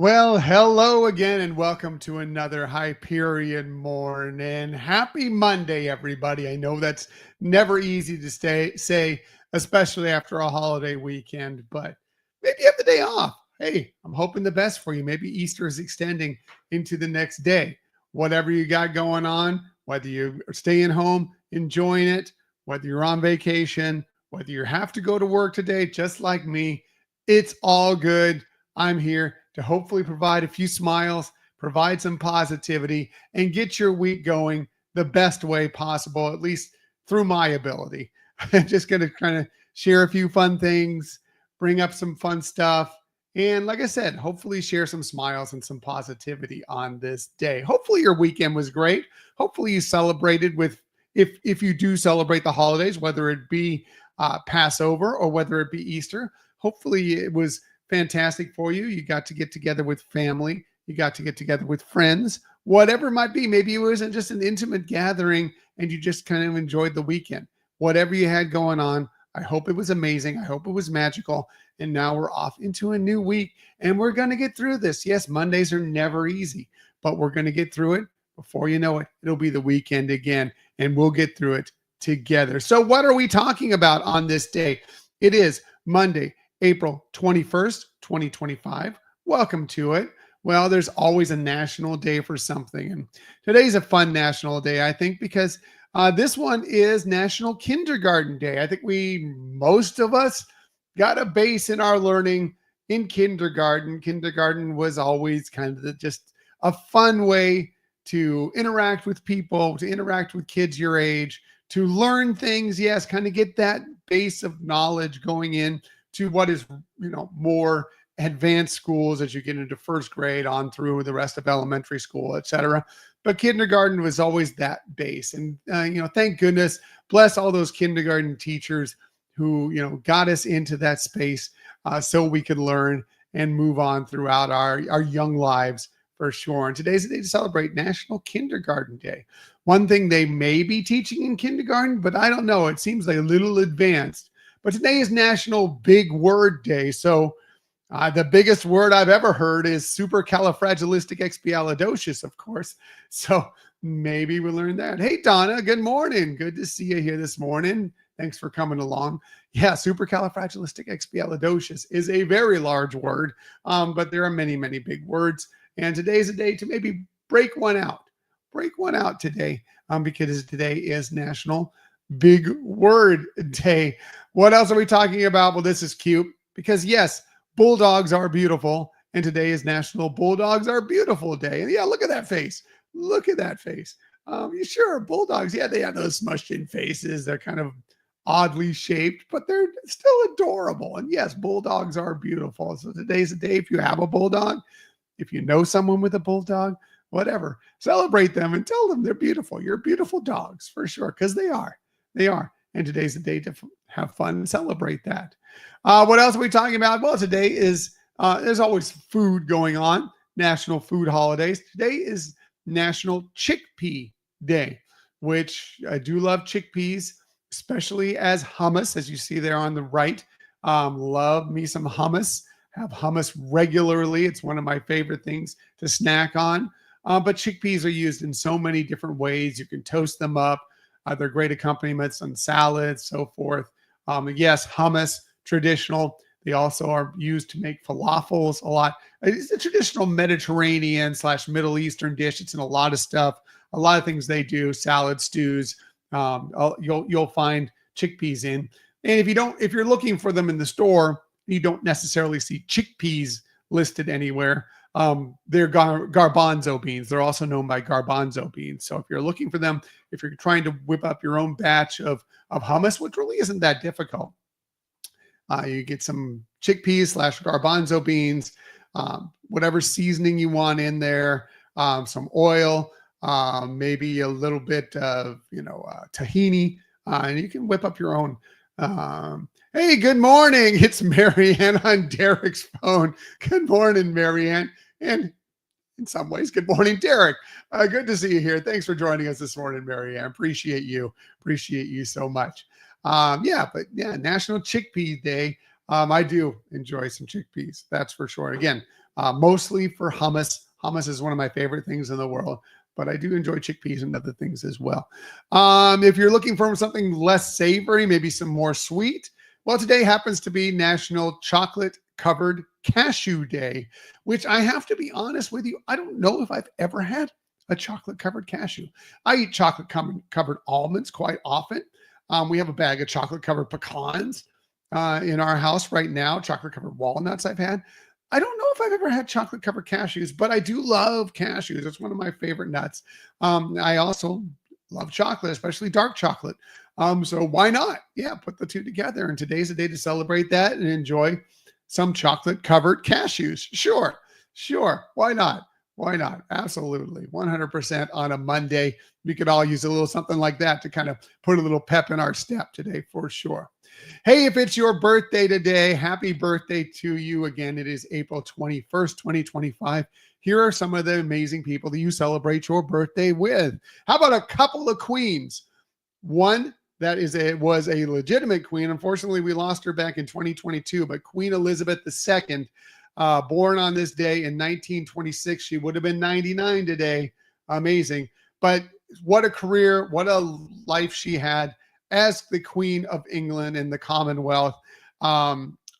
Well, hello again, and welcome to another Hyperion Morning. Happy Monday, everybody. I know that's never easy to say, especially after a holiday weekend, but maybe you have the day off. Hey, I'm hoping the best for you. Maybe Easter is extending into the next day. Whatever you got going on, whether you are staying home, enjoying it, whether you're on vacation, whether you have to go to work today, just like me, it's all good. I'm here to hopefully provide a few smiles, provide some positivity, and get your week going the best way possible, at least through my ability. I'm just going to kind of share a few fun things, bring up some fun stuff, and like I said, hopefully share some smiles and some positivity on this day. Hopefully your weekend was great. Hopefully you celebrated with, if you do celebrate the holidays, whether it be Passover or whether it be Easter. Hopefully it was fantastic for you. You got to get together with family. You got to get together with friends, whatever it might be. Maybe it wasn't just an intimate gathering and you just kind of enjoyed the weekend. Whatever you had going on, I hope it was amazing. I hope it was magical. And now we're off into a new week and we're going to get through this. Yes, Mondays are never easy, but we're going to get through it. Before you know it, it'll be the weekend again and we'll get through it together. So what are we talking about on this day? It is Monday, April 21st, 2025. Welcome to it. Well, there's always a national day for something. And today's a fun national day, I think, because this one is National Kindergarten Day. I think most of us got a base in our learning in kindergarten. Kindergarten was always kind of just a fun way to interact with people, to interact with kids your age, to learn things. Yes, kind of get that base of knowledge going in to what is, more advanced schools as you get into first grade on through the rest of elementary school, etc. But kindergarten was always that base. And, thank goodness, bless all those kindergarten teachers who, got us into that space so we could learn and move on throughout our young lives for sure. And today's the day to celebrate National Kindergarten Day. One thing they may be teaching in kindergarten, but I don't know. It seems like a little advanced. But today is National Big Word Day. So the biggest word I've ever heard is supercalifragilisticexpialidocious, of course. So maybe we'll learn that. Hey, Donna, good morning. Good to see you here this morning. Thanks for coming along. Yeah, supercalifragilisticexpialidocious is a very large word, but there are many, many big words. And today's a day to maybe break one out. Break one out today because today is National Big Word Day. What else are we talking about? Well, this is cute because, yes, bulldogs are beautiful. And today is National Bulldogs Are Beautiful Day. And yeah, look at that face. Look at that face. You sure, bulldogs, yeah, they have those smushed in faces. They're kind of oddly shaped, but they're still adorable. And yes, bulldogs are beautiful. So today's the day if you have a bulldog, if you know someone with a bulldog, whatever, celebrate them and tell them they're beautiful. You're beautiful dogs for sure, because they are. They are. And today's the day to have fun and celebrate that. What else are we talking about? Well, today is, there's always food going on, national food holidays. Today is National Chickpea Day, which I do love chickpeas, especially as hummus, as you see there on the right. Love me some hummus. Have hummus regularly. It's one of my favorite things to snack on. But chickpeas are used in so many different ways. You can toast them up. They're great accompaniments on salads, so forth. Yes, hummus, traditional. They also are used to make falafels a lot. It's a traditional Mediterranean / Middle Eastern dish. It's in a lot of stuff, a lot of things they do, salad, stews. You'll find chickpeas in. And if you're looking for them in the store, you don't necessarily see chickpeas listed anywhere. They're garbanzo beans. They're also known by garbanzo beans. So if you're looking for them, if you're trying to whip up your own batch of hummus, which really isn't that difficult, you get some chickpeas / garbanzo beans, whatever seasoning you want in there, some oil, maybe a little bit of, tahini, and you can whip up your own. Hey, good morning. It's Marianne on Derek's phone. Good morning, Marianne. And in some ways, good morning, Derek. Good to see you here. Thanks for joining us this morning, Marianne. Appreciate you. Appreciate you so much. National Chickpea Day. I do enjoy some chickpeas. That's for sure. Again, mostly for hummus. Hummus is one of my favorite things in the world, but I do enjoy chickpeas and other things as well. If you're looking for something less savory, maybe some more sweet, well, today happens to be National Chocolate Covered Cashew Day, which I have to be honest with you, I don't know if I've ever had a chocolate covered cashew. I eat chocolate covered almonds quite often. We have a bag of chocolate covered pecans in our house right now. Chocolate covered walnuts I've had. I don't know if I've ever had chocolate covered cashews, but I do love cashews. It's one of my favorite nuts. I also love chocolate, especially dark chocolate. So why not? Yeah, put the two together. And today's a day to celebrate that and enjoy some chocolate covered cashews. Sure. Why not? Why not? Absolutely. 100% on a Monday. We could all use a little something like that to kind of put a little pep in our step today for sure. Hey, if it's your birthday today, happy birthday to you. Again, it is April 21st, 2025. Here are some of the amazing people that you celebrate your birthday with. How about a couple of queens? One that was a legitimate queen. Unfortunately, we lost her back in 2022, but Queen Elizabeth II, born on this day in 1926. She would have been 99 today. Amazing. But what a career, what a life she had as the Queen of England and the Commonwealth.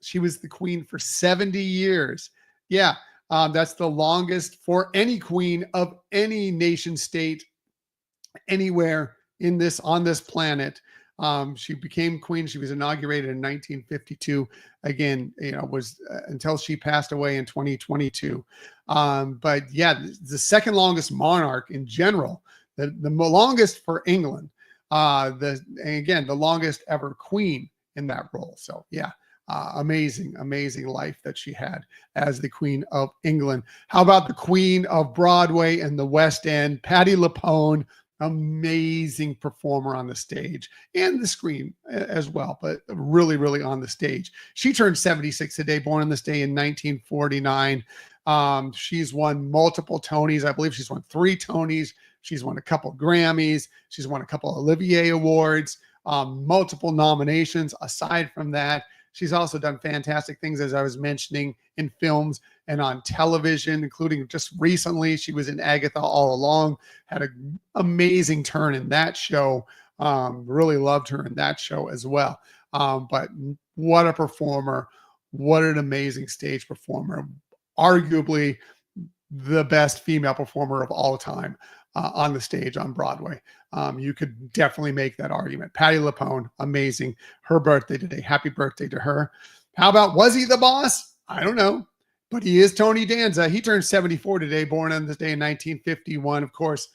She was the queen for 70 years. Yeah, that's the longest for any queen of any nation state anywhere on this planet. She became queen. She was inaugurated in 1952. Again, was until she passed away in 2022. But yeah, the second longest monarch in general, the longest for England. The longest ever queen in that role. So yeah, amazing life that she had as the Queen of England. How about the Queen of Broadway and the West End, Patti LuPone? Amazing performer on the stage and the screen as well, but really on the stage. She turned 76 today, born on this day in 1949. She's won multiple Tonys. I believe she's won 3 Tonys. She's won a couple Grammys. She's won a couple Olivier Awards, multiple nominations. Aside from that, she's also done fantastic things, as I was mentioning, in films and on television, including just recently, she was in Agatha All Along, had an amazing turn in that show. Really loved her in that show as well. But what a performer. What an amazing stage performer. Arguably the best female performer of all time on the stage on Broadway. You could definitely make that argument. Patti LuPone, amazing. Her birthday today. Happy birthday to her. How about, was he the boss? I don't know, but he is Tony Danza. He turned 74 today, born on this day in 1951. Of course,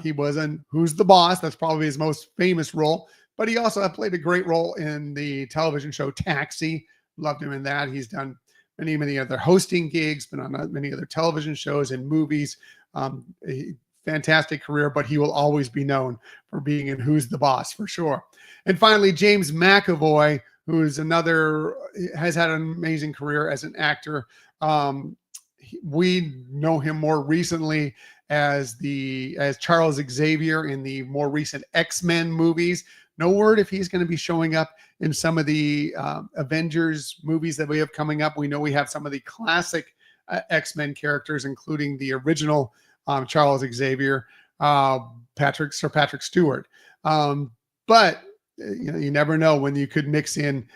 he was in Who's the Boss? That's probably his most famous role, but he also played a great role in the television show Taxi. Loved him in that. He's done many other hosting gigs, been on many other television shows and movies. Fantastic career, but he will always be known for being in Who's the Boss for sure. And finally, James McAvoy, who is has had an amazing career as an actor. We know him more recently as Charles Xavier in the more recent X-Men movies. No word if he's going to be showing up in some of the Avengers movies that we have coming up. We know we have some of the classic X-Men characters, including the original Charles Xavier, Sir Patrick Stewart. But you never know when you could mix in,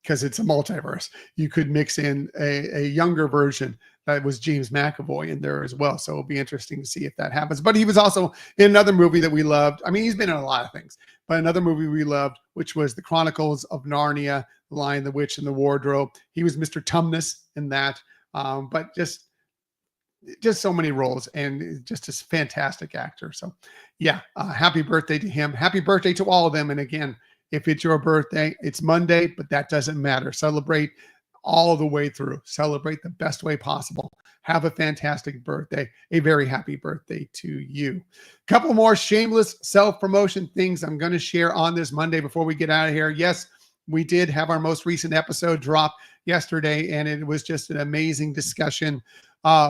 because it's a multiverse, you could mix in a younger version that was James McAvoy in there as well. So it'll be interesting to see if that happens. But he was also in another movie that we loved. I mean, he's been in a lot of things, but another movie we loved, which was The Chronicles of Narnia, The Lion, the Witch, and the Wardrobe. He was Mr. Tumnus in that. But just so many roles, and just a fantastic actor. So yeah, happy birthday to him. Happy birthday to all of them. And again, if it's your birthday, it's Monday, but that doesn't matter. Celebrate all the way through. Celebrate the best way possible. Have a fantastic birthday. A very happy birthday to you. Couple more shameless self-promotion things I'm going to share on this Monday before we get out of here. Yes, we did have our most recent episode drop yesterday, and it was just an amazing discussion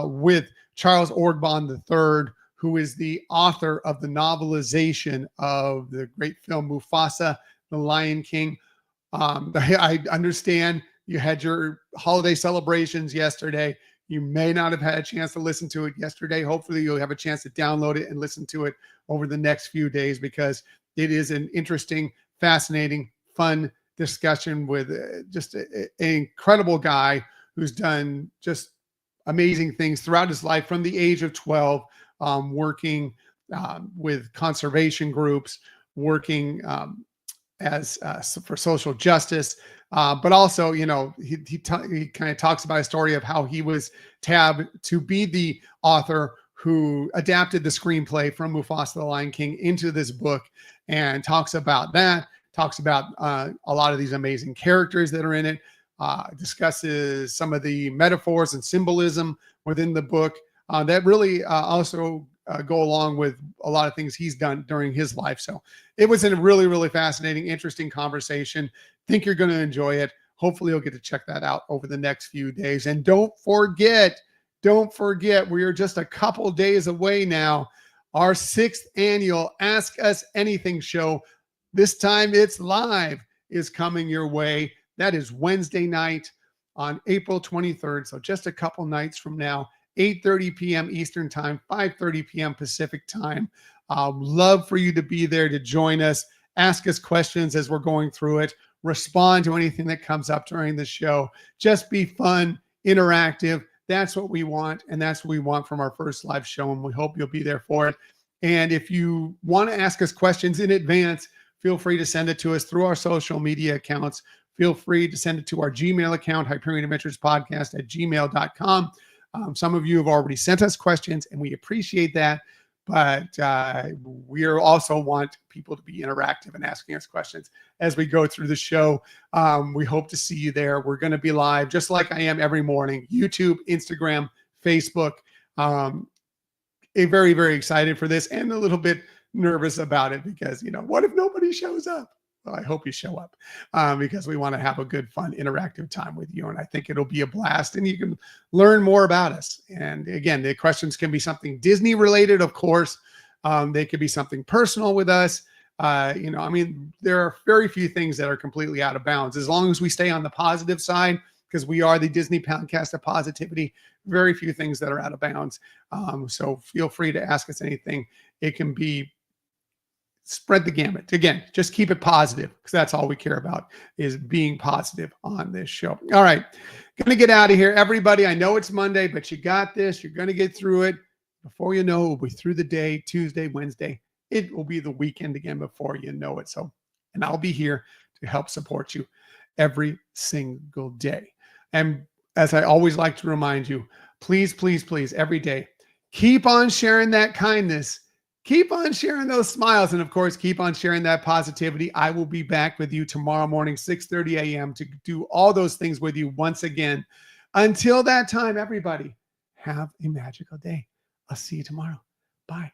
with Charles Orgban III, who is the author of the novelization of the great film Mufasa, The Lion King. I understand you had your holiday celebrations yesterday. You may not have had a chance to listen to it yesterday. Hopefully you'll have a chance to download it and listen to it over the next few days, because it is an interesting, fascinating, fun discussion with just an incredible guy who's done just amazing things throughout his life from the age of 12, working with conservation groups, working as for social justice, but also, he kind of talks about a story of how he was tabbed to be the author who adapted the screenplay from Mufasa the Lion King into this book, and talks about that. Talks about a lot of these amazing characters that are in it. Discusses some of the metaphors and symbolism within the book that really also go along with a lot of things he's done during his life. So it was a really, really fascinating, interesting conversation. Think you're going to enjoy it. Hopefully you'll get to check that out over the next few days. And don't forget, we are just a couple days away now. Our 6th annual Ask Us Anything show, this time it's live, is coming your way. That is Wednesday night on April 23rd. So just a couple nights from now, 8:30 p.m. Eastern time, 5:30 p.m. Pacific time. Love for you to be there to join us. Ask us questions as we're going through it. Respond to anything that comes up during the show. Just be fun, interactive. That's what we want. And that's what we want from our first live show. And we hope you'll be there for it. And if you want to ask us questions in advance, feel free to send it to us through our social media accounts. Feel free to send it to our Gmail account, HyperionAdventuresPodcast@gmail.com. Some of you have already sent us questions, and we appreciate that. But we also want people to be interactive and asking us questions as we go through the show. We hope to see you there. We're going to be live just like I am every morning. YouTube, Instagram, Facebook. Very, very excited for this, and a little bit nervous about it because, what if nobody shows up? Well, I hope you show up because we want to have a good, fun, interactive time with you. And I think it'll be a blast, and you can learn more about us. And again, the questions can be something Disney related, of course. They could be something personal with us. There are very few things that are completely out of bounds, as long as we stay on the positive side, because we are the Disney podcast of positivity. Very few things that are out of bounds. So feel free to ask us anything. It can be spread the gamut. Again, just keep it positive, because that's all we care about, is being positive on this show. All right. Going to get out of here. Everybody, I know it's Monday, but you got this. You're going to get through it. Before you know it, we'll be through the day, Tuesday, Wednesday. It will be the weekend again before you know it. And I'll be here to help support you every single day. And as I always like to remind you, please, please, please, every day, keep on sharing that kindness. Keep on sharing those smiles. And of course, keep on sharing that positivity. I will be back with you tomorrow morning, 6:30 a.m. to do all those things with you once again. Until that time, everybody, have a magical day. I'll see you tomorrow. Bye.